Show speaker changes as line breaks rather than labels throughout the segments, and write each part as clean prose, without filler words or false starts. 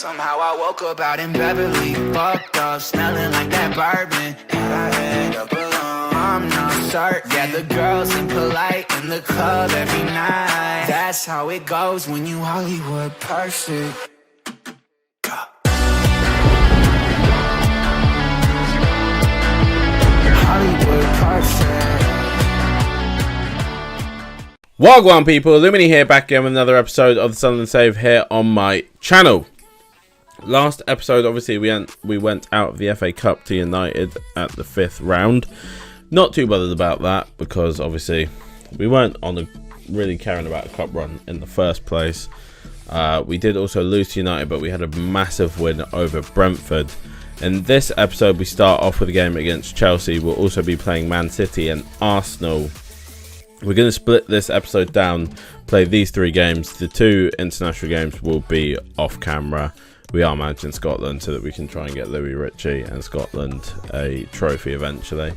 Somehow I woke up out in Beverly, fucked up, smelling like that bourbon. And I had up alone, I'm not certain. Yeah, the girls impolite in the club every night. That's how it goes when you Hollywood perfect. Hollywood perfect.
Wagwan people, Illumini here, back again with another episode of the Sunderland Save here on my channel. Last episode, obviously, we went out of the FA Cup to United at the 5th round. Not too bothered about that because obviously we weren't really caring about a cup run in the first place. We did also lose to United, but we had a massive win over Brentford. In this episode, we start off with a game against Chelsea. We'll also be playing Man City and Arsenal. We're going to split this episode down, play these 3 games. The 2 international games will be off camera. We are managing Scotland so that we can try and get Louis Ritchie and Scotland a trophy eventually.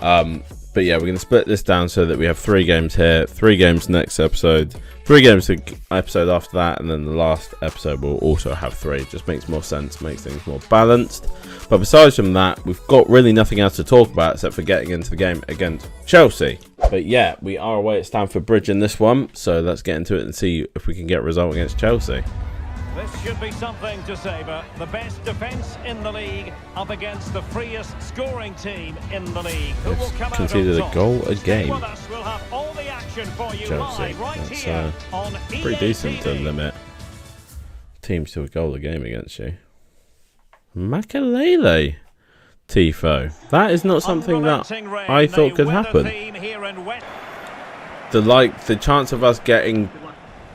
But yeah, we're going to split this down so that we have 3 games here, 3 games next episode, 3 games the episode after that, and then the last episode will also have 3. It just makes more sense, makes things more balanced. But besides from that, we've got really nothing else to talk about except for getting into the game against Chelsea. But yeah, we are away at Stamford Bridge in this one, so let's get into it and see if we can get a result against Chelsea.
This should be something to savour. The best defence in the league up against the freest scoring team in the league. Who will come
conceded
out
a goal a game.
We'll have all the action for you
Chelsea.
right
That's
here on
pretty decent to limit teams to a goal a game against you. Makalele Tifo. That is not something that I thought could happen. The chance of us getting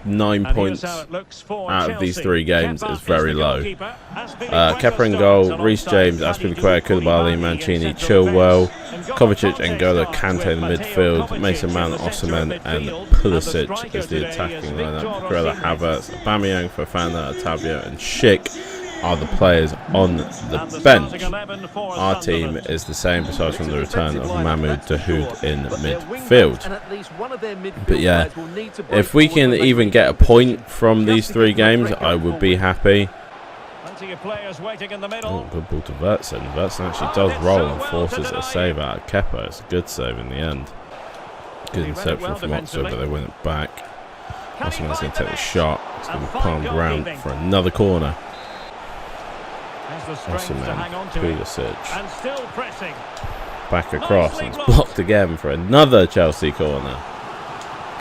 9 points out of these 3 games is very low. Kepa in goal, Reece James, Aspilicueta, Koulibaly, Mancini, Chilwell, Kovacic, N'Golo, Kante in the midfield, Mason Mount, Osimhen and Pulisic is the attacking lineup. Cucurella, Havertz, Aubameyang, Fofana, Otavio and Schick are the players on the bench. Our team is the same besides from the return of Mahmoud Dahoud in midfield. But yeah, if we can even get a point from these 3 games, I would be happy. Oh, good ball to Vertsen. Vertsen actually does roll and forces a save out of Kepa. It's a good save in the end. Good interception from Oxford, but they win it back. Osimhen's going to take the shot. It's going to be palmed round for another corner. Osimhen, Pulisic, back across, and it's blocked again for another Chelsea corner.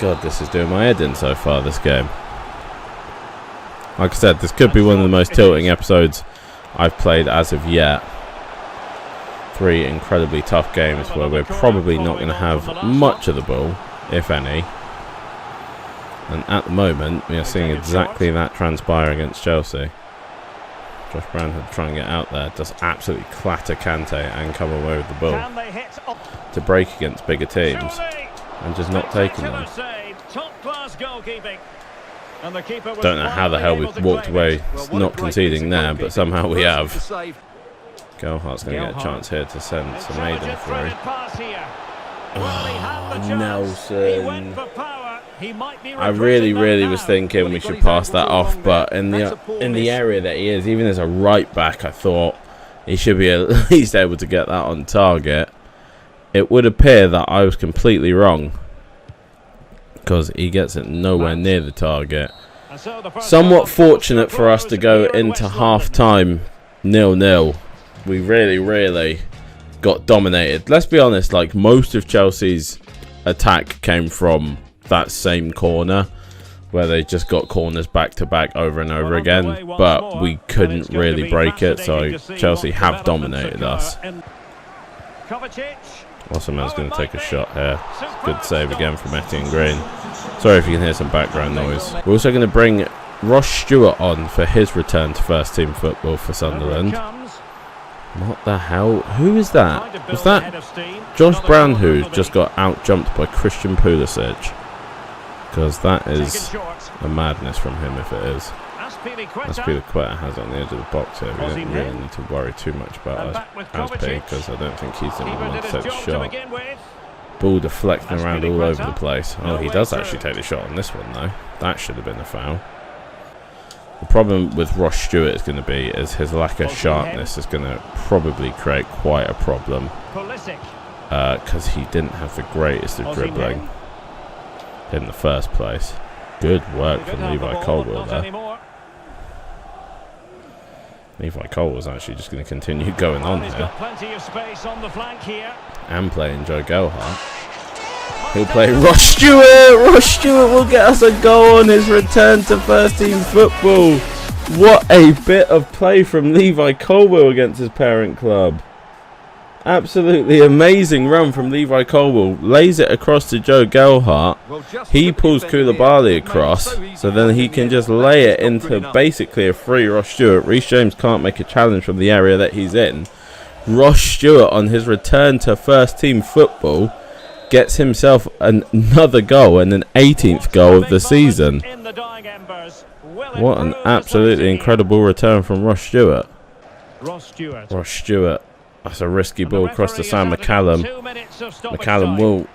God, this is doing my head in so far, this game. Like I said, this could be one of the most tilting episodes I've played as of yet. 3 incredibly tough games where we're probably not going to have much of the ball, if any. And at the moment, we are seeing exactly that transpire against Chelsea. Josh Brown had to try and get out there, does absolutely clatter Kante and come away with the ball to break against bigger teams and just not taking them. Don't know how the hell we've walked away not conceding there, but somehow we have. Gelhardt's going to get a chance here to send Semedo through. Oh, Nelson. I really was thinking we should pass that off, but in the area that he is, even as a right back, I thought he should be at least able to get that on target. It would appear that I was completely wrong because he gets it nowhere near the target. Somewhat fortunate for us to go into half-time 0-0. We really got dominated. Let's be honest, like most of Chelsea's attack came from that same corner where they just got corners back to back over and over again, but we couldn't really break it, so Chelsea have dominated us. Osimhen's going to take a shot here. Good save again from Etienne Green. Sorry if you can hear some background noise. We're also going to bring Ross Stewart on for his return to first team football for Sunderland. What the hell? Who is that? Was that Josh Brown who just got out-jumped by Christian Pulisic? Because that is a madness from him if it is. Aspilicueta has it on the edge of the box here. We don't really need to worry too much about Aspi because I don't think he's the only one to take the shot. Ball deflecting around all over the place. Oh, he does actually take the shot on this one though. That should have been a foul. The problem with Ross Stewart is going to be is his lack of sharpness is going to probably create quite a problem. Because he didn't have the greatest of dribbling in the first place. Good work from Levi Colwill there. Levi Colwill's actually just going to continue going on here. And playing Joe Gelhardt. He'll play Ross Stewart. Ross Stewart will get us a goal on his return to first team football. What a bit of play from Levi Colwill against his parent club. Absolutely amazing run from Levi Colwill. Lays it across to Joe Gelhardt. He pulls Koulibaly across, so then he can just lay it into basically a free Ross Stewart. Reece James can't make a challenge from the area that he's in. Ross Stewart on his return to first team football gets himself another goal and an 18th goal of the season. What an absolutely incredible return from Ross Stewart. Ross Stewart. That's a risky ball across to Sam McCallum. McCallum will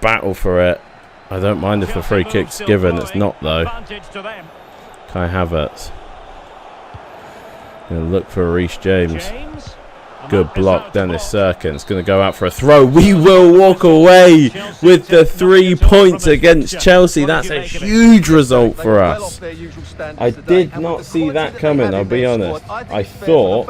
battle for it. I don't mind if the free kick's given. It's not though. Kai Havertz. Gonna look for Reece James. Good block, Dennis Serkin. It's going to go out for a throw. We will walk away with the 3 points against Chelsea. That's a huge result for us. I did not see that coming, I'll be honest. I thought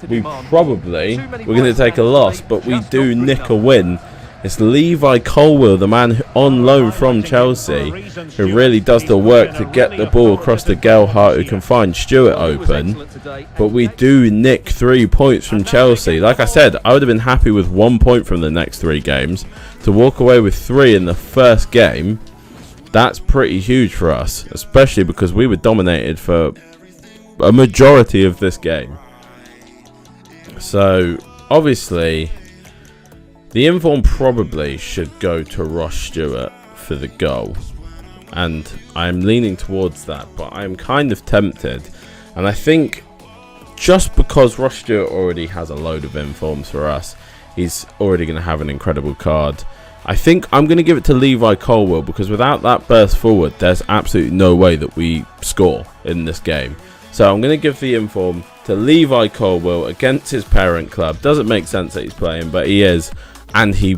we probably were going to take a loss, but we do nick a win. It's Levi Colwill, the man on loan from Chelsea, who really does the work to get the ball across to Gelhardt, who can find Stewart open. But we do nick 3 points from Chelsea. Like I said, I would have been happy with 1 point from the next 3 games. To walk away with 3 in the first game, that's pretty huge for us, especially because we were dominated for a majority of this game. So, obviously, the inform probably should go to Ross Stewart for the goal, and I'm leaning towards that, but I'm kind of tempted, and I think just because Ross Stewart already has a load of informs for us, he's already going to have an incredible card. I think I'm going to give it to Levi Colwill, because without that burst forward, there's absolutely no way that we score in this game. So I'm going to give the inform to Levi Colwill against his parent club. Doesn't make sense that he's playing, but he is. And he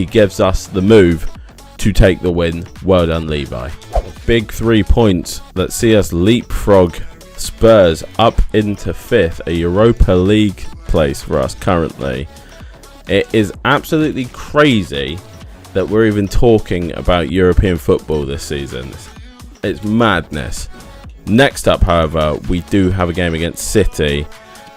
gives us the move to take the win. Well done, Levi. Big 3 points that see us leapfrog Spurs up into 5th, a Europa League place for us currently. It is absolutely crazy that we're even talking about European football this season. It's madness. Next up, however, we do have a game against City,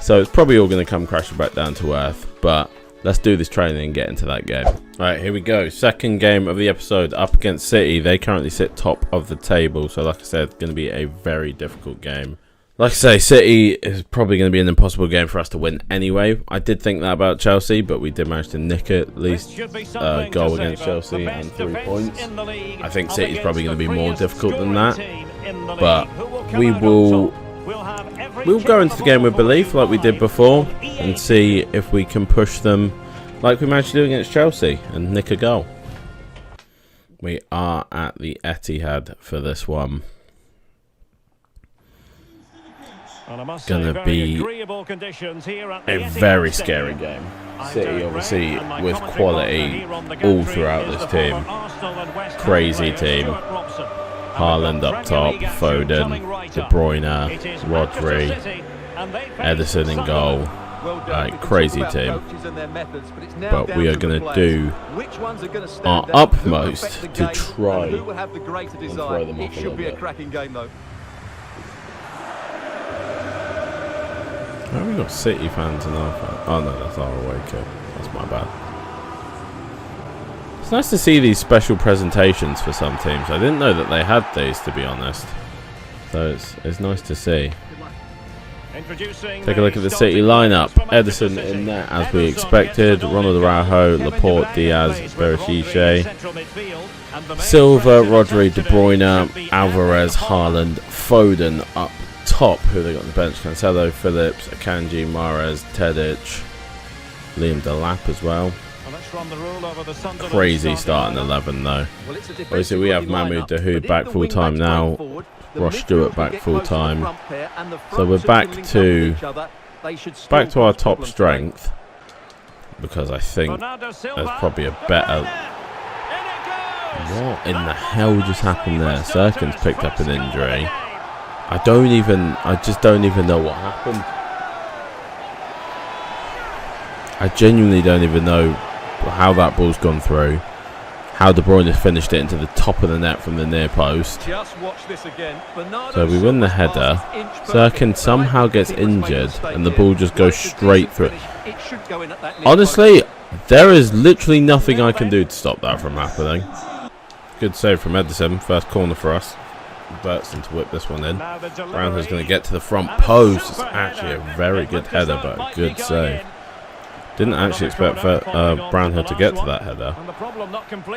so it's probably all going to come crashing back down to earth, but let's do this training and get into that game. Alright, here we go. Second game of the episode up against City. They currently sit top of the table, so like I said, it's going to be a very difficult game. Like I say, City is probably going to be an impossible game for us to win anyway. I did think that about Chelsea, but we did manage to nick it, at least a goal against Chelsea and 3 points. I think City's probably going to be more difficult than that, but we'll go into the game with belief like we did before and see if we can push them like we managed to do against Chelsea and nick a goal. We are at the Etihad for this one. Gonna be a very scary game. City obviously with quality all throughout this team. Crazy team. Haaland up top, Foden, De Bruyne, Rodri, Ederson in goal. Crazy team. But we are going to do our utmost to try and throw them off a little bit. Oh, we got City fans and our fans. Oh no, that's our away kit. That's my bad. It's nice to see these special presentations for some teams. I didn't know that they had these, to be honest. So it's nice to see. Take a look at the City lineup. Ederson in net as we expected. Ronald Araujo, Laporte, Diaz, Berchiche, Silva, Rodri, De Bruyne, Alvarez, Haaland, Foden up top. Who they got on the bench? Cancelo, Phillips, Akanji, Mahrez, Tedic, Liam Delap as well.
Well, let's run the rule over the Sunderland
Crazy starting 11 though. Obviously we have Mamu Dahoud back full time now. Ross Stewart back full time. So we're back to our top strength, because I think there's probably a better. What in the hell just happened there? Sirkin's picked up an injury. I just don't even know what happened. I genuinely don't even know how that ball's gone through. How De Bruyne finished it into the top of the net from the near post. So we win the header. Sirkin somehow gets injured and the ball just goes straight through. Honestly, there is literally nothing I can do to stop that from happening. Good save from Edison. First corner for us. Bertson to whip this one in. Brownhill's going to get to the front post. It's actually a very good header, but a good save. Didn't actually expect Brownhill to get to that header.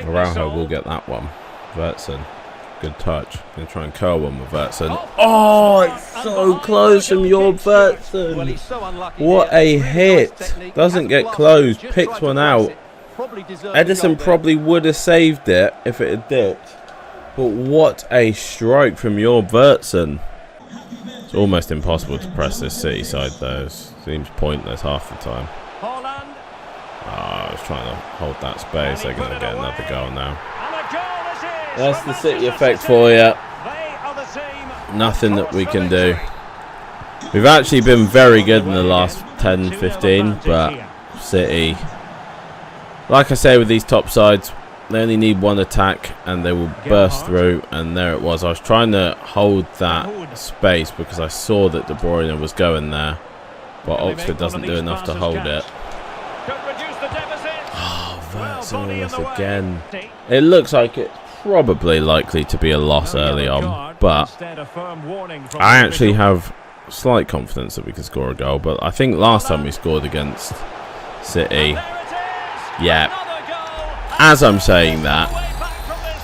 Araujo will get that one. Vertson, good touch. Going to try and curl one with Vertson. Oh, it's so close from your Vertson. What a hit. Doesn't get closed. Picks one out. Edison probably would have saved it if it had dipped. But what a strike from your Vertson. It's almost impossible to press this City side though. It seems pointless half the time. I was trying to hold that space. They're going to get another goal now. That's the City effect for you. Nothing that we can do. We've actually been very good in the last 10-15, but City, like I say with these top sides, they only need one attack and they will burst through, and there it was. I was trying to hold that space because I saw that De Bruyne was going there, but Oxford doesn't do enough to hold it. Vertson again. It looks like it's probably likely to be a loss early on, but I actually have slight confidence that we can score a goal. But I think last time we scored against City, yeah, as I'm saying that,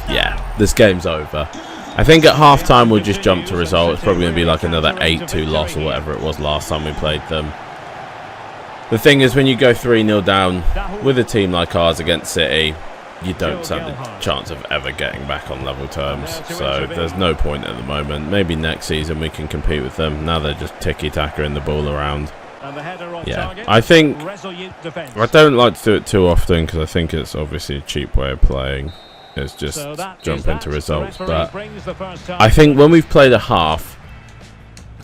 yeah, this game's over. I think at half time we'll just jump to result. It's probably going to be like another 8-2 loss or whatever it was last time we played them. The thing is, when you go 3-0 down with a team like ours against City, you don't stand a chance of ever getting back on level terms. So there's no point at the moment. Maybe next season we can compete with them. Now they're just tiki-taka-ing the ball around. Yeah, I think I don't like to do it too often because I think it's obviously a cheap way of playing. It's just jump into results. But I think when we've played a half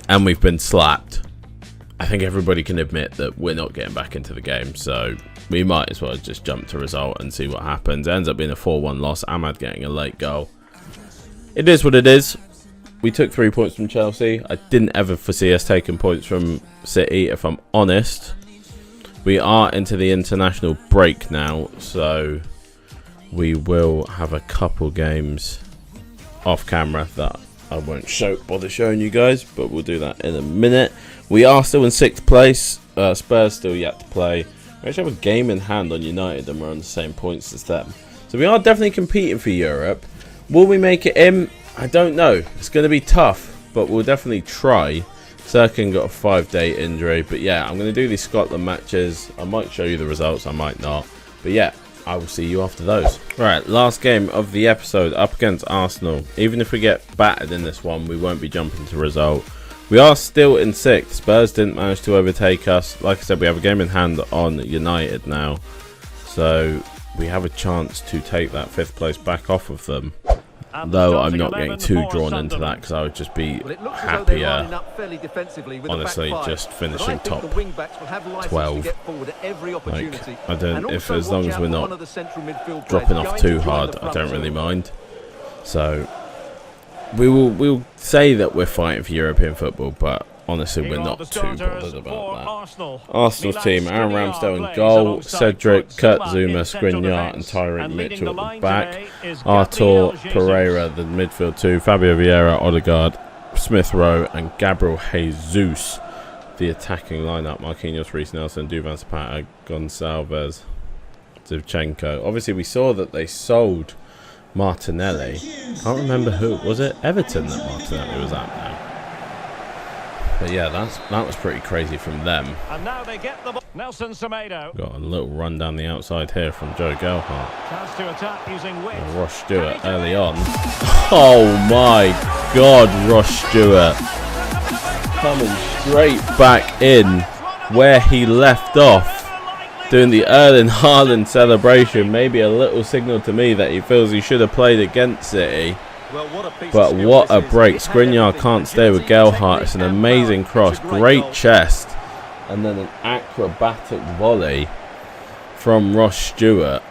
and we've been slapped, I think everybody can admit that we're not getting back into the game, so we might as well just jump to result and see what happens. It ends up being a 4-1 loss. Ahmad getting a late goal. It is what it is. We took 3 points from Chelsea. I didn't ever foresee us taking points from City, if I'm honest. We are into the international break now, so we will have a couple games off camera that I won't bother showing you guys, but we'll do that in a minute. We are still in 6th place. Spurs still yet to play. We actually have a game in hand on United and we're on the same points as them. So we are definitely competing for Europe. Will we make it in? I don't know. It's going to be tough, but we'll definitely try. Sirkin got a 5-day injury. But yeah, I'm going to do these Scotland matches. I might show you the results, I might not. But yeah, I will see you after those. Right, last game of the episode up against Arsenal. Even if we get battered in this one, we won't be jumping to result. We are still in 6th. Spurs didn't manage to overtake us. Like I said, we have a game in hand on United now. So we have a chance to take that 5th place back off of them. Though I'm not getting too drawn into that because I would just be happier, honestly, just finishing top 12. Like, I don't, as long as we're not dropping off too hard, I don't really mind. So we'll say that we're fighting for European football, but honestly, we're not too bothered about that. Arsenal's team: Aaron Ramsdale in goal, Cedric, Kurt Zuma, Skriniar and Tyreek Mitchell at the back, Artur Pereira the midfield two, Fabio Vieira, Odegaard, Smith Rowe and Gabriel Jesus the attacking lineup. Marquinhos, Reece Nelson, Duvan Zapata, Gonçalves, Zivchenko. Obviously we saw that they sold Martinelli. Can't remember who. Was it Everton that Martinelli was at now? But yeah, that was pretty crazy from them.
And now they get the ball. Nelson Semedo.
Got a little run down the outside here from Joe Gelhardt.
Chance to attack using width.
Ross Stewart early on. Oh my God, Ross Stewart. Coming straight back in where he left off. Doing the Erling Haaland celebration. Maybe a little signal to me that he feels he should have played against City. But what a break. Skriniar can't stay with Gelhardt. It's an amazing cross. Great chest. And then an acrobatic volley from Ross Stewart.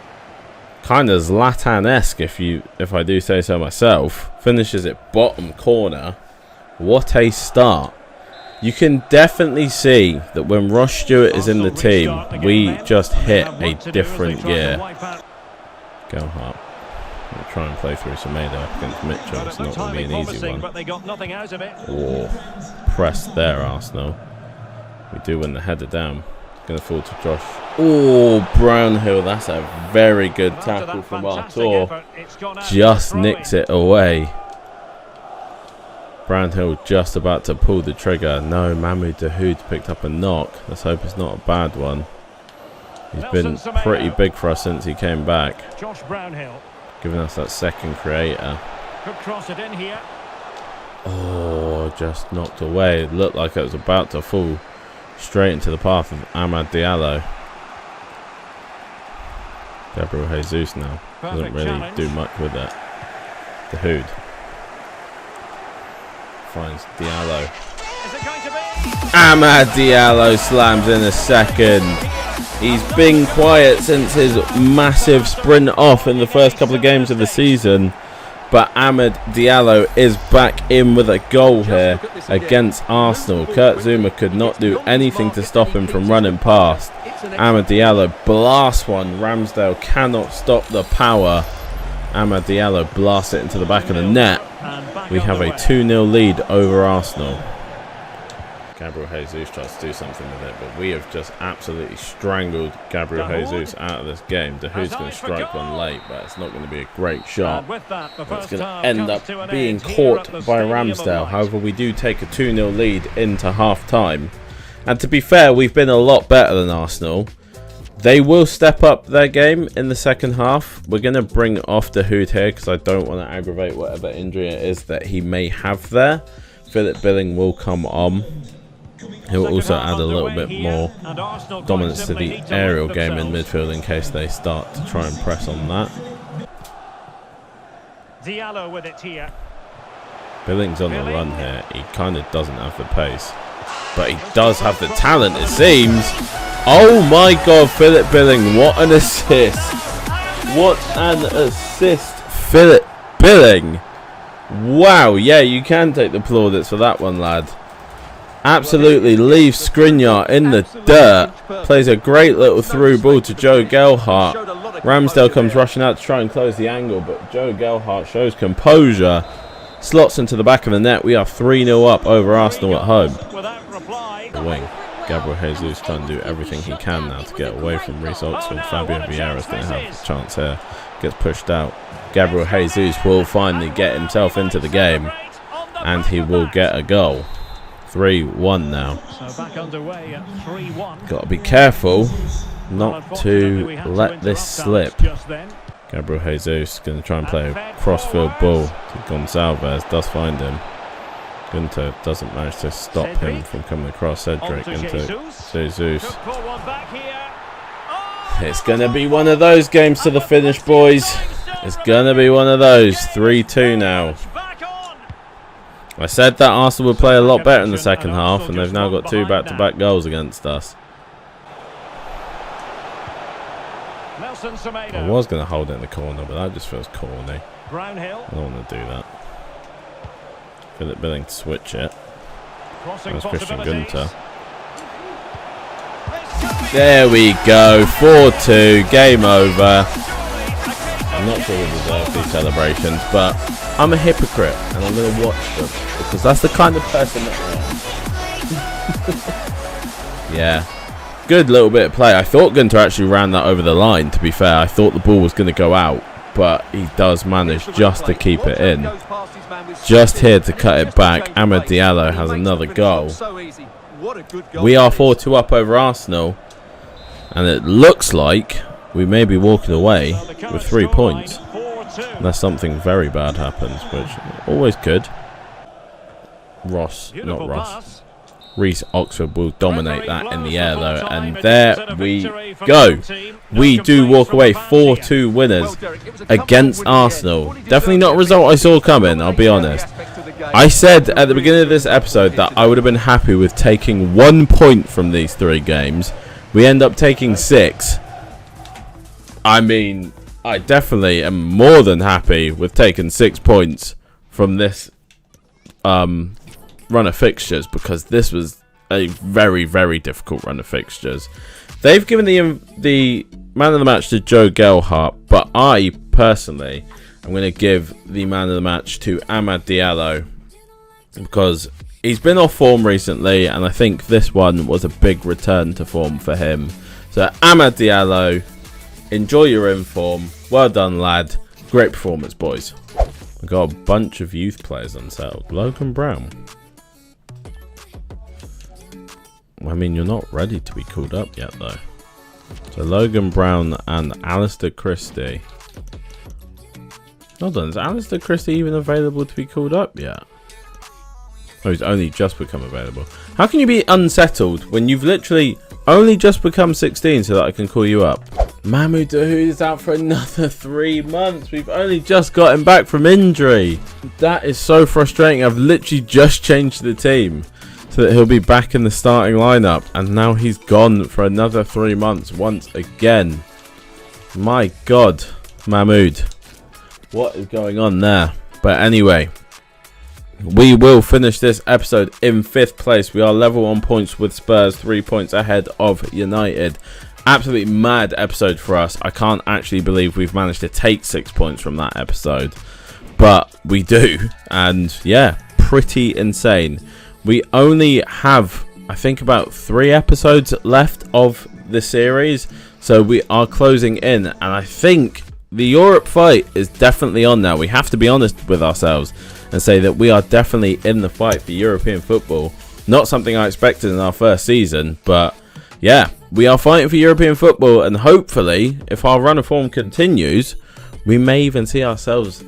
Kind of Zlatan-esque if I do say so myself. Finishes it bottom corner. What a start. You can definitely see that when Ross Stewart is in the team, we just hit a different gear. Gelhardt. We'll try and play through Semedo against Mitchell. It's not going to be an easy one. Oh, press there, Arsenal. We do win the header down. Going to fall to Josh. Oh, Brownhill. That's a very good tackle from Artur. Just nicks it away. Brownhill just about to pull the trigger. No, Mahmoud Dahoud picked up a knock. Let's hope it's not a bad one. He's been pretty big for us since he came back.
Josh Brownhill.
Giving us that second creator.
Could cross it in here.
Oh, just knocked away. It looked like it was about to fall straight into the path of Amad Diallo. Gabriel Jesus now. Doesn't really do much with it. Dahoud. Finds Diallo.
Is it going to be?
Amad Diallo slams in a second. He's been quiet since his massive sprint off in the first couple of games of the season. But Amad Diallo is back in with a goal here against Arsenal. Kurt Zuma could not do anything to stop him from running past. Amad Diallo blasts one. Ramsdale cannot stop the power. Amad Diallo blasts it into the back of the net. We have a 2-0 lead over Arsenal. Gabriel Jesus tries to do something with it, but we have just absolutely strangled Gabriel Jesus out of this game. Dahoud's going to strike one late, but it's not going to be a great shot. It's going to end up being caught by Ramsdale. However, we do take a 2-0 lead into half-time. And to be fair, we've been a lot better than Arsenal. They will step up their game in the second half. We're going to bring off Dahoud here because I don't want to aggravate whatever injury it is that he may have there. Philip Billing will come on. He'll also add a little bit more dominance to the aerial game in midfield in case they start to try and press on that.
Diallo with it here.
Billing's on the run here. He kind of doesn't have the pace, but he does have the talent, it seems. Oh my God, Philip Billing, what an assist. What an assist, Philip Billing. Wow, yeah, you can take the plaudits for that one, lad. Absolutely leaves Skriniar in the dirt. Plays a great little through ball to Joe Gelhardt. Ramsdale comes rushing out to try and close the angle, but Joe Gelhardt shows composure. Slots into the back of the net. We are 3-0 up over Arsenal at home. The wing. Gabriel Jesus trying to do everything he can now to get away from Reece Oxford. Fabio Vieira's going to have a chance here. Gets pushed out. Gabriel Jesus will finally get himself into the game, and he will get a goal. 3-1 now.
So back underway at 3-1.
Got to be careful not to let this slip. Gabriel Jesus going to try and play a crossfield ball to Gonçalves. Does find him. Gunter doesn't manage to stop him from coming across. Cedric into Jesus. It's going to be one of those games to the finish, boys. It's going to be one of those. 3-2 now. I said that Arsenal would play a lot better in the second half, and they've now got 2 back-to-back goals against us. I was going to hold it in the corner, but that just feels corny. I don't want to do that. Philip Billing to switch it. That's Christian Gunter. There we go. 4-2. Game over. I'm not sure we deserve these celebrations, but I'm a hypocrite and I'm going to watch them because that's the kind of person that I am. Yeah. Good little bit of play. I thought Gunter actually ran that over the line, to be fair. I thought the ball was going to go out, but he does manage just to keep it in. just here to cut it back. Amad Diallo has another goal. We are 4-2 up over Arsenal, and it looks like we may be walking away with 3 points unless something very bad happens, which always could. Reece Oxford will dominate that in the air though, and there we go. We do walk away 4-2 winners against Arsenal. Definitely not a result I saw coming, I'll be honest. I said at the beginning of this episode that I would have been happy with taking 1 point from these 3 games. We end up taking 6. I mean, I definitely am more than happy with taking 6 points from this run of fixtures, because this was a very, very difficult run of fixtures. They've given the man of the match to Joe Gelhardt, but I personally am going to give the man of the match to Amad Diallo, because he's been off form recently, and I think this one was a big return to form for him. So Amad Diallo, enjoy your inform. Well done, lad. Great performance, boys. We've got a bunch of youth players unsettled. Logan Brown. I mean, you're not ready to be called up yet, though. So Logan Brown and Alistair Christie. Hold on, is Alistair Christie even available to be called up yet? Oh, he's only just become available. How can you be unsettled when you've literally only just become 16 so that I can call you up? Mahmoud Dahoud is out for another 3 months. We've only just got him back from injury. That is so frustrating. I've literally just changed the team so that he'll be back in the starting lineup, and now he's gone for another 3 months once again. My God, Mahmoud, what is going on there? But anyway, we will finish this episode in 5th place. We are level on points with Spurs, 3 points ahead of United. Absolutely mad episode for us. I can't actually believe we've managed to take 6 points from that episode, but we do, and yeah, pretty insane. We only have, I think, about 3 episodes left of the series, so we are closing in, and I think the Europe fight is definitely on now. We have to be honest with ourselves and say that we are definitely in the fight for European football. Not something I expected in our first season, but yeah, we are fighting for European football, and hopefully, if our run of form continues, we may even see ourselves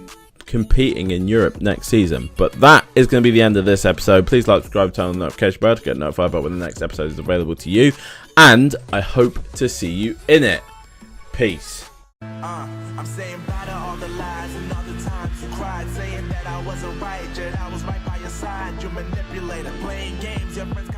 competing in Europe next season. But that is going to be the end of this episode. Please like, subscribe, turn on the notification bell to get notified about when the next episode is available to you, and I hope to see you in it. Peace.
I'm saying bye to all the lies and all the times you cried, saying that I wasn't right, yet I was right by your side. You manipulator, playing games, your friends